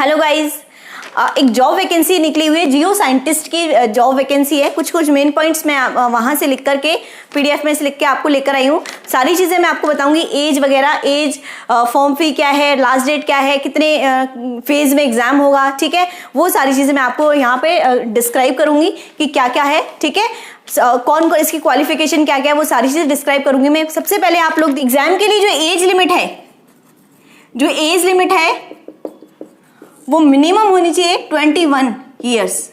Hello guys, एक job vacancy निकली हुई है, जियो साइंटिस्ट की जॉब वैकेंसी है। कुछ मेन पॉइंट्स मैं वहां से लिख करके पीडीएफ में से लिख के आपको लेकर आई हूँ। सारी चीजें मैं आपको बताऊंगी, एज वगैरह, एज, फॉर्म फी क्या है, लास्ट डेट क्या है, कितने फेज में एग्जाम होगा, ठीक है, वो सारी चीजें मैं आपको यहाँ पे डिस्क्राइब करूंगी कि क्या क्या है, ठीक है, कौन कौन इसकी क्वालिफिकेशन क्या क्या है, वो सारी चीजें डिस्क्राइब करूंगी मैं। सबसे पहले आप लोग एग्जाम के लिए जो एज लिमिट है वो मिनिमम होनी चाहिए 21 ईयर्स,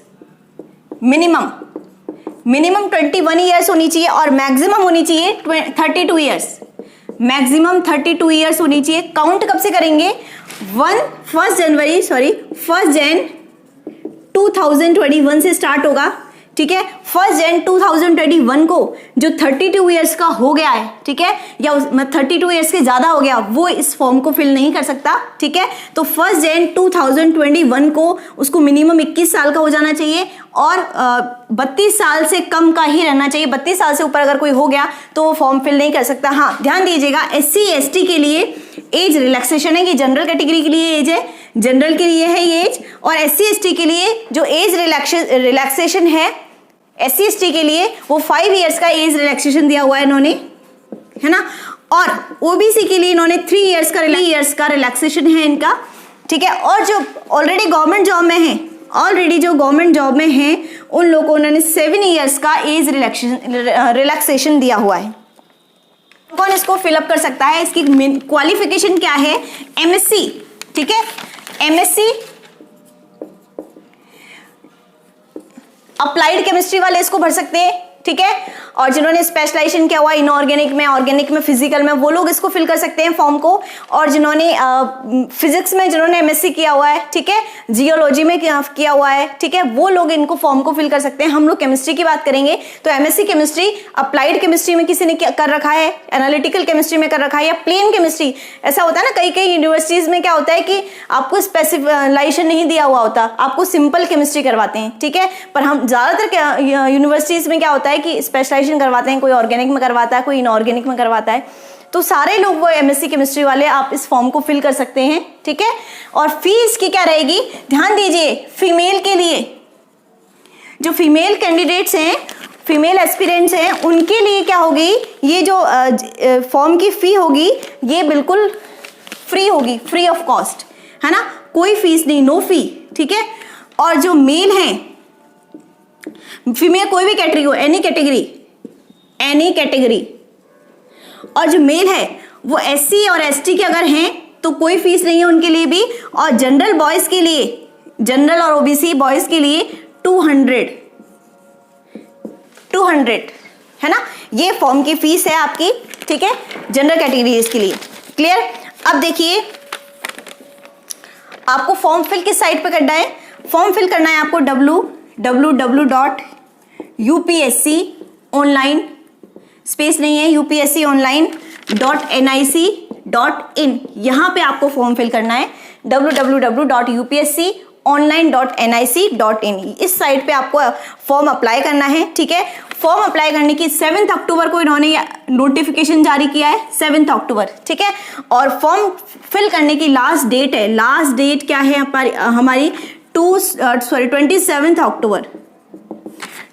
मिनिमम 21 ईयर्स होनी चाहिए और मैक्सिमम होनी चाहिए 32 ईयर्स, मैक्सिमम 32 ईयर्स होनी चाहिए। काउंट कब से करेंगे? 1 जनवरी 2021 से स्टार्ट होगा, ठीक है। 1 जनवरी 2021 को जो 32 ईयर्स का हो गया है, ठीक है, या 32 ईयर्स के ज्यादा हो गया, वो इस फॉर्म को फिल नहीं कर सकता, ठीक है। तो 1 जनवरी 2021 को उसको मिनिमम 21 साल का हो जाना चाहिए और 32 साल से कम का ही रहना चाहिए। 32 साल से ऊपर अगर कोई हो गया तो वो फॉर्म फिल नहीं कर सकता। हाँ, ध्यान दीजिएगा, SC ST के लिए एज रिलैक्सेशन है, कि जनरल कैटेगरी के लिए एज है, जनरल के लिए है ये एज, और SC ST के लिए जो एज रिलैक्सेशन है, SC ST के लिए वो 5 ईयर्स का एज रिलैक्सेशन दिया हुआ है इन्होंने, है ना। और OBC के लिए इन्होंने 3 ईयर्स का रिलैक्सेशन है इनका, ठीक है। और जो ऑलरेडी गवर्नमेंट जॉब में है, उन लोगों को उन्होंने 7 ईयर्स का एज रिलैक्सेशन दिया हुआ है। कौन इसको फिलअप कर सकता है? इसकी क्वालिफिकेशन क्या है? MSc, ठीक है, MSc अप्लाइड केमिस्ट्री वाले इसको भर सकते हैं, ठीक है। और जिन्होंने स्पेशलाइजेशन किया हुआ इनऑर्गेनिक में, ऑर्गेनिक में, फिजिकल में, वो लोग इसको फिल कर सकते हैं फॉर्म को। और जिन्होंने फिजिक्स में जिन्होंने MSc किया हुआ है, ठीक है, जियोलॉजी में किया हुआ है, ठीक है, वो लोग इनको फॉर्म को फिल कर सकते हैं। हम लोग केमिस्ट्री की बात करेंगे तो MSc केमिस्ट्री अप्लाइड केमिस्ट्री में किसी ने कर रखा है, एनालिटिकल केमिस्ट्री में कर रखा है, या प्लेन केमिस्ट्री। ऐसा होता है ना, कई यूनिवर्सिटीज में क्या होता है कि आपको स्पेसिफिकेशन नहीं दिया हुआ होता, आपको सिंपल केमिस्ट्री करवाते हैं, ठीक है। पर हम ज्यादातर यूनिवर्सिटीज में क्या होता है कि स्पेशलाइजेशन करवाते हैं, कोई ऑर्गेनिक में करवाता है, कोई इनऑर्गेनिक में करवाता है। तो सारे लोग वो MSc केमिस्ट्री वाले आप इस फॉर्म को फिल कर सकते हैं, ठीक है। और फीस की क्या रहेगी? ध्यान दीजिए, फीमेल के लिए, जो फीमेल कैंडिडेट्स हैं, फीमेल एस्पिरेंट्स हैं, उनके लिए क्या होगी? ये जो फॉर्म की फी होगी ये बिल्कुल फ्री होगी, फ्री ऑफ कॉस्ट, है ना, कोई फीस नहीं, नो फी, ठीक है। और जो मेल हैं, फीमेल कोई भी कैटेगरी हो, एनी कैटेगरी, और जो मेल है वो SC और ST के अगर हैं तो कोई फीस नहीं है उनके लिए भी। और जनरल बॉयज के लिए, जनरल और OBC बॉयज के लिए 200 है ना, ये फॉर्म की फीस है आपकी, ठीक है, जनरल कैटेगरीज के लिए। क्लियर? अब देखिए, आपको फॉर्म फिल किस साइट पे करना है? फॉर्म फिल करना है आपको www.upsconline, स्पेस नहीं है, upsconline.nic.in, यहां पे आपको फॉर्म फिल करना है, www.upsconline.nic.in, इस साइट पे आपको फॉर्म अप्लाई करना है, ठीक है। फॉर्म अप्लाई करने की 7 अक्टूबर को इन्होंने नोटिफिकेशन जारी किया है, 7 अक्टूबर, ठीक है। और फॉर्म फिल करने की लास्ट डेट है, लास्ट डेट क्या है हमारी?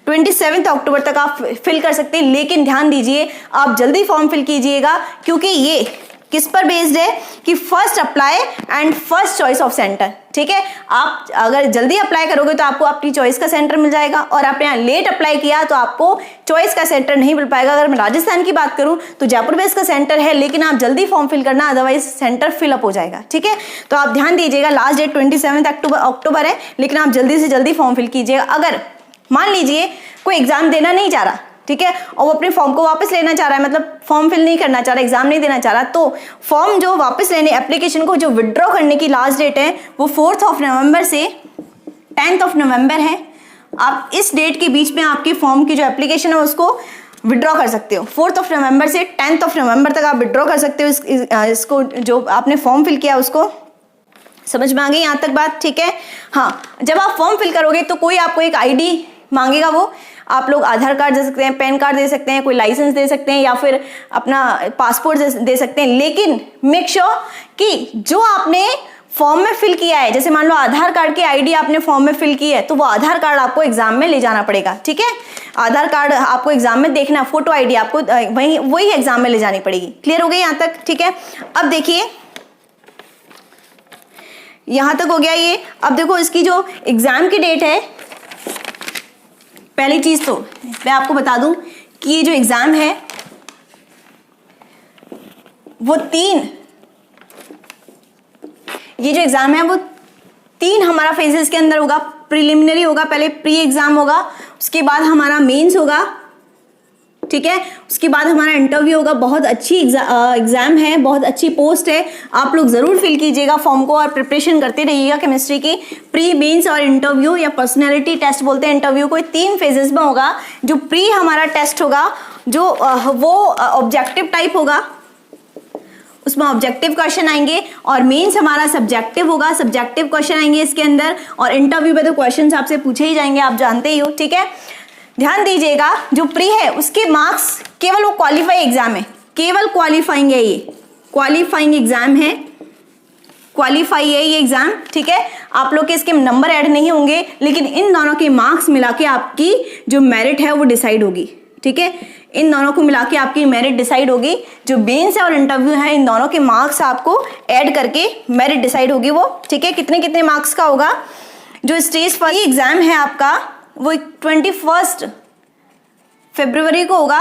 27 अक्टूबर तक आप फिल कर सकते हैं। लेकिन ध्यान दीजिए, आप जल्दी फॉर्म फिल कीजिएगा, क्योंकि ये किस पर बेस्ड है कि first apply and first choice of centre, ठीक है। आप अगर जल्दी अप्लाई करोगे तो आपको अपनी चॉइस का सेंटर मिल जाएगा, और आपने यहाँ लेट अप्लाई किया तो आपको चॉइस का सेंटर नहीं मिल पाएगा। अगर मैं राजस्थान की बात करूं तो जयपुर बेस का सेंटर है, लेकिन आप जल्दी फॉर्म फिल करना, अदरवाइज सेंटर फिलअप हो जाएगा, ठीक है। तो आप ध्यान दीजिएगा, लास्ट डेट 27 अक्टूबर है, लेकिन आप जल्दी से जल्दी फॉर्म फिल कीजिएगा। अगर मान लीजिए कोई एग्जाम देना नहीं चाह रहा, ठीक है, और वो अपने फॉर्म को वापस लेना चाह रहा है, मतलब फॉर्म फिल नहीं करना चाह रहा, एग्जाम नहीं देना चाह रहा, तो फॉर्म जो वापस लेने, एप्लीकेशन को जो विड्रॉ करने की लास्ट डेट है वो 4 नवंबर से 10 नवंबर है। आप इस डेट के बीच में आपकी फॉर्म की जो एप्लीकेशन है उसको विड्रॉ कर सकते हो। 4 नवंबर से 10 नवंबर तक आप विड्रॉ कर सकते हो इसको, जो आपने फॉर्म फिल किया उसको। समझ में आ गई यहाँ तक बात? ठीक है। हाँ, जब आप फॉर्म फिल करोगे तो कोई आपको एक ID मांगेगा, वो आप लोग आधार कार्ड दे सकते हैं, पैन कार्ड दे सकते हैं, कोई लाइसेंस दे सकते हैं, या फिर अपना पासपोर्ट दे सकते हैं। लेकिन मेक श्योर कि जो आपने फॉर्म में फिल किया है, जैसे मान लो आधार कार्ड की आईडी आपने फॉर्म में फिल की है, तो वो आधार कार्ड आपको एग्जाम में ले जाना पड़ेगा, ठीक है। आधार कार्ड आपको एग्जाम में देखना, फोटो आईडी आपको वही एग्जाम में ले जानी पड़ेगी। क्लियर हो गई यहाँ तक, ठीक है। अब देखिए यहां तक हो गया ये। अब देखो इसकी जो एग्जाम की डेट है, पहली चीज तो मैं आपको बता दूं कि ये जो एग्जाम है वो ये जो एग्जाम है वो 3 हमारा फेजेस के अंदर होगा। प्रिलिमिनरी होगा, पहले प्री एग्जाम होगा, उसके बाद हमारा मेंस होगा, ठीक है, उसके बाद हमारा इंटरव्यू होगा। बहुत अच्छी एग्जाम है, बहुत अच्छी पोस्ट है, आप लोग जरूर फिल कीजिएगा फॉर्म को और प्रिपरेशन करते रहिएगा केमिस्ट्री की। प्री, मेंस और इंटरव्यू या पर्सनैलिटी टेस्ट बोलते हैं इंटरव्यू को, 3 फेजेस में होगा। जो प्री हमारा टेस्ट होगा जो वो ऑब्जेक्टिव टाइप होगा, उसमें ऑब्जेक्टिव क्वेश्चन आएंगे, और मेंस हमारा सब्जेक्टिव होगा, सब्जेक्टिव क्वेश्चन आएंगे इसके अंदर, और इंटरव्यू में तो क्वेश्चंस आपसे पूछे ही जाएंगे, आप जानते ही हो, ठीक है। ध्यान दीजिएगा जो प्री है उसके मार्क्स केवल वो क्वालिफाई एग्जाम है, केवल क्वालिफाइंग है, ये क्वालिफाइंग एग्जाम है, क्वालिफाई है ये एग्जाम, ठीक है। आप लोग के इसके नंबर ऐड नहीं होंगे, लेकिन इन दोनों के मार्क्स मिला के आपकी जो मेरिट है वो डिसाइड होगी, ठीक है। इन दोनों को मिला के आपकी मेरिट डिसाइड होगी। जो मेंस है और इंटरव्यू है, इन दोनों के मार्क्स आपको ऐड करके मेरिट डिसाइड होगी वो, ठीक है। कितने कितने मार्क्स का होगा। जो स्टेज पर एग्जाम है आपका वो 21 फरवरी को होगा,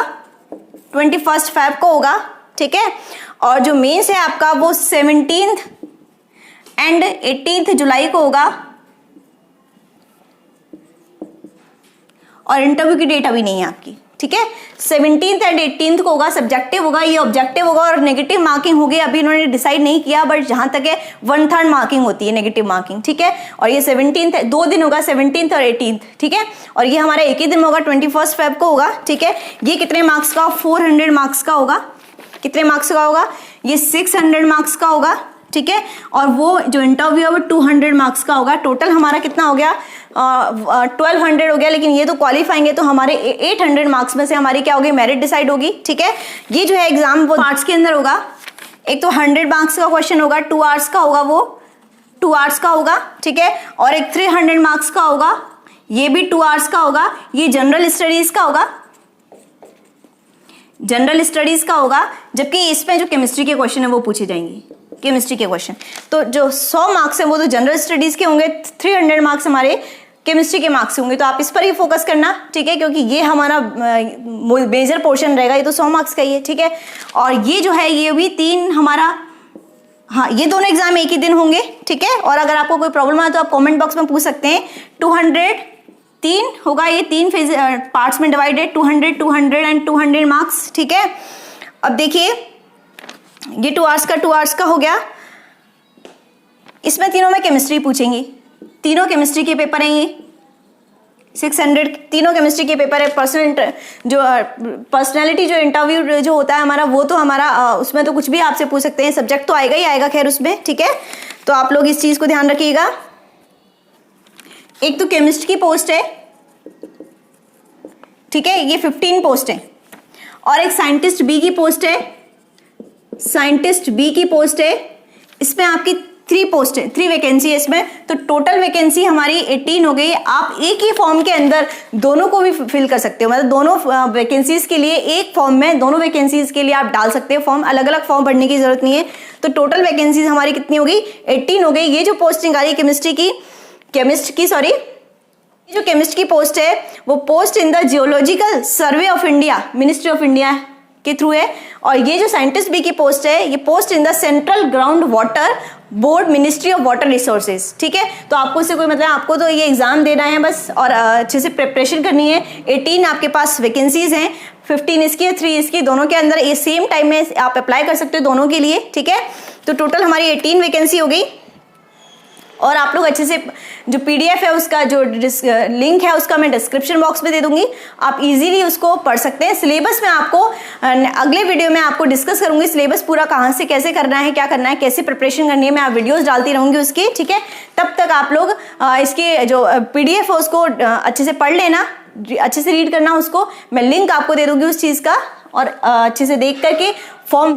21 फेब को होगा, ठीक है। और जो मेंस है आपका वो 17 एंड 18 जुलाई को होगा, और इंटरव्यू की डेट अभी नहीं है आपकी, ठीक है। 17 एंड 18 को होगा, सब्जेक्टिव होगा, ये ऑब्जेक्टिव होगा, और नेगेटिव मार्किंग होगी, अभी इन्होंने डिसाइड नहीं किया, बट जहां तक है 1/3 मार्किंग होती है नेगेटिव मार्किंग, ठीक है। और ये 17 2 दिन होगा, 17 और 18, ठीक है। और ये हमारा एक ही दिन होगा, 21 फेब को होगा, ठीक है। ये कितने मार्क्स का, 400 मार्क्स का होगा। कितने मार्क्स का होगा, ये 600 मार्क्स का होगा, ठीक है। और वो जो इंटरव्यू है वो 200 मार्क्स का होगा। टोटल हमारा कितना हो गया, 1200 हो गया, लेकिन ये तो क्वालिफाइंग है, तो हमारे 800 मार्क्स में से हमारी क्या होगी, मेरिट डिसाइड होगी, ठीक है। ये जो है एग्जाम वो पार्ट्स के अंदर होगा। एक तो 100 मार्क्स का क्वेश्चन होगा, 2 आवर्स का होगा, वो 2 आवर्स का होगा, ठीक है। और एक 300 मार्क्स का होगा, ये भी 2 आवर्स का होगा। ये जनरल स्टडीज का होगा, जनरल स्टडीज का होगा, जबकि इसमें जो केमिस्ट्री के क्वेश्चन है वो पूछे जाएंगे, केमिस्ट्री के क्वेश्चन। तो जो 100 मार्क्स है वो तो जनरल स्टडीज के होंगे, 300 मार्क्स हमारे केमिस्ट्री के मार्क्स होंगे, तो आप इस पर ही फोकस करना, ठीक है, क्योंकि ये हमारा मेजर पोर्शन रहेगा, ये तो 100 मार्क्स का ही है, ठीक है। और ये जो है ये भी 3 हमारा, हाँ, ये दोनों एग्जाम एक ही दिन होंगे, ठीक है। और अगर आपको कोई प्रॉब्लम है तो आप कमेंट बॉक्स में पूछ सकते हैं। 203 होगा, ये 3 फेज पार्ट्स में डिवाइडेड, 200 200 एंड 200 मार्क्स, ठीक है। अब देखिए ये 2 आवर्स का हो गया। इसमें तीनों में केमिस्ट्री पूछेंगी, तीनों केमिस्ट्री के पेपर हैं, ये 600 तीनों केमिस्ट्री के पेपर है। पर्सनैलिटी जो इंटरव्यू जो होता है हमारा, वो तो हमारा उसमें तो कुछ भी आपसे पूछ सकते हैं, सब्जेक्ट तो आएगा ही आएगा खैर उसमें, ठीक है। तो आप लोग इस चीज को ध्यान रखिएगा। एक तो केमिस्ट की पोस्ट है, ठीक है, ये 15 पोस्ट है, और एक साइंटिस्ट बी की पोस्ट है, साइंटिस्ट बी की पोस्ट है। इसमें आपकी 3 पोस्ट है, 3 वैकेंसी है इसमें, तो टोटल वैकेंसी हमारी 18 हो गई। आप एक ही फॉर्म के अंदर दोनों को भी फिल कर सकते हो, मतलब दोनों वैकेंसीज के लिए एक फॉर्म में दोनों वैकेंसीज के लिए आप डाल सकते हो फॉर्म, अलग अलग फॉर्म भरने की जरूरत नहीं है। तो टोटल वैकेंसीज हमारी कितनी हो गई, 18 हो गई। ये जो पोस्टिंग आ रही है जो केमिस्ट की पोस्ट है वो post in the geological survey of India, ministry of India के थ्रू है। और ये जो साइंटिस्ट बी की पोस्ट है ये post in the central ground water board, ministry of water resources, ठीक है। तो आपको इससे कोई मतलब, आपको तो ये एग्जाम देना है बस, और अच्छे से प्रिपरेशन करनी है। 18 आपके पास वैकेंसीज हैं, 15 इसकी है, 3 इसकी, दोनों के अंदर ये सेम टाइम में आप अप्लाई कर सकते हो दोनों के लिए, ठीक है। तो टोटल हमारी 18 वैकेंसी हो गई। और आप लोग अच्छे से जो पीडीएफ है उसका जो लिंक है उसका मैं डिस्क्रिप्शन बॉक्स में दे दूंगी, आप इजीली उसको पढ़ सकते हैं। सिलेबस में आपको अगले वीडियो में आपको डिस्कस करूंगी, सिलेबस पूरा कहाँ से कैसे करना है, क्या करना है, कैसे प्रिपरेशन करनी है, मैं आप वीडियोस डालती रहूंगी उसकी, ठीक है। तब तक आप लोग इसके जो पीडीएफ है उसको अच्छे से पढ़ लेना, अच्छे से रीड करना उसको, मैं लिंक आपको दे दूंगी उस चीज़ का, और अच्छे से देख करके फॉर्म